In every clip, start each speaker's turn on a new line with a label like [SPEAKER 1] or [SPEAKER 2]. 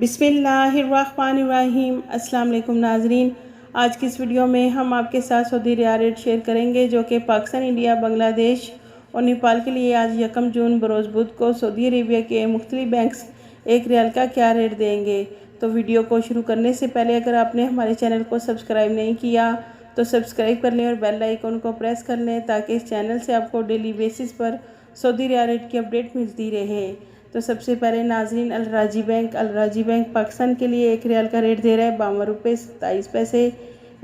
[SPEAKER 1] बिस्मिल्लाहिर्रहमानिर्रहीम। अस्सलाम वालेकुम नाजरीन, आज की इस वीडियो में हम आपके साथ सऊदी रियाल रेट शेयर करेंगे जो कि पाकिस्तान, इंडिया, बांग्लादेश और नेपाल के लिए आज 1 जून बरोज़ बुध को सऊदी अरेबिया के मुख्तलिफ बैंक्स 1 रियाल का क्या रेट देंगे। तो वीडियो को शुरू करने से पहले अगर आपने हमारे चैनल को सब्सक्राइब नहीं किया तो सब्सक्राइब कर लें और बेल आइकन को प्रेस कर लें ताकि इस चैनल से आपको डेली बेसिस पर सऊदी रियाल रेट की अपडेट मिलती रहे। तो सबसे पहले नाजरीन, अल राजी बैंक पाकिस्तान के लिए 1 रियाल का रेट दे रहा है 52 रुपये 27 पैसे।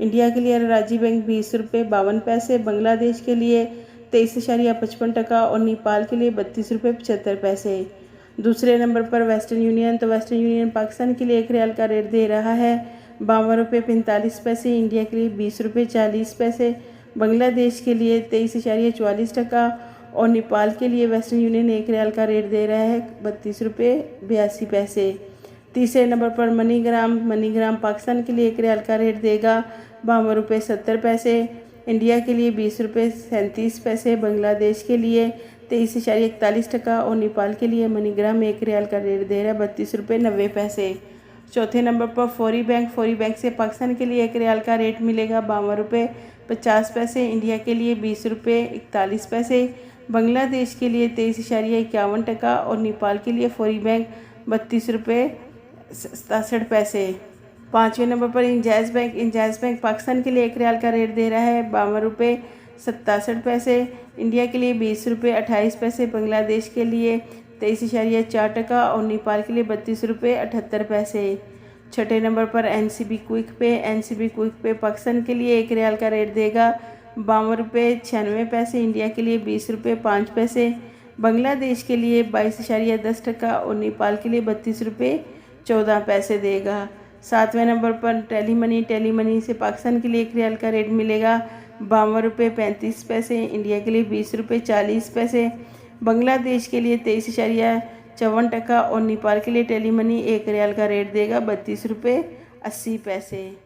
[SPEAKER 1] इंडिया के लिए अल राजी बैंक 20 रुपये 52 पैसे। बांग्लादेश के लिए 23.55 और नेपाल के लिए 32 रुपये 75 पैसे। दूसरे नंबर पर वेस्टर्न यूनियन, तो वेस्टर्न यूनियन पाकिस्तान के लिए 1 रियाल का रेट दे रहा है 52 रुपये 45 पैसे। इंडिया के लिए 20 रुपये 40 पैसे। बांग्लादेश के लिए 23.44 और नेपाल के लिए वेस्टर्न यूनियन 1 रियाल का रेट दे रहा है 32 रुपये 82 पैसे। तीसरे नंबर पर मनीग्राम पाकिस्तान के लिए 1 रियाल का रेट देगा 52 रुपये 70 पैसे। इंडिया के लिए 20 रुपये 37 पैसे। बांग्लादेश के लिए 23.41 और नेपाल के लिए मनीग्राम 1 रियाल का रेट दे रहा है 32 रुपये 90 पैसे। चौथे नंबर पर फौरी बैंक से पाकिस्तान के लिए 1 रियाल का रेट मिलेगा 52 रुपये 50 पैसे। इंडिया के लिए 20 रुपये 41 पैसे। बांग्लादेश के लिए 23.51 और नेपाल के लिए फौरी बैंक 32 रुपये 67 पैसे। पाँचवें नंबर पर इंजाज बैंक पाकिस्तान के लिए 1 रियाल का रेट दे रहा है 52 रुपये 67 पैसे। इंडिया के लिए 20 रुपये 28 पैसे। बांग्लादेश के लिए 23.4 और नेपाल के लिए 32 रुपये 78 पैसे। छठे नंबर पर एनसीबी क्विक पे पाकिस्तान के लिए 1 रियाल का रेट देगा 52 रुपये 96 पैसे। इंडिया के लिए 20 रुपये 5 पैसे। बांग्लादेश के लिए 22.10 और नेपाल के लिए 32 रुपये 14 पैसे देगा। सातवें नंबर पर टेली मनी से पाकिस्तान के लिए 1 रियाल का रेट मिलेगा 52 रुपये 35 पैसे। इंडिया के लिए 20 रुपये 40 पैसे। बांग्लादेश के लिए 23.54 और नेपाल के लिए टेली मनी 1 रियाल का रेट देगा 32 रुपये 80 पैसे।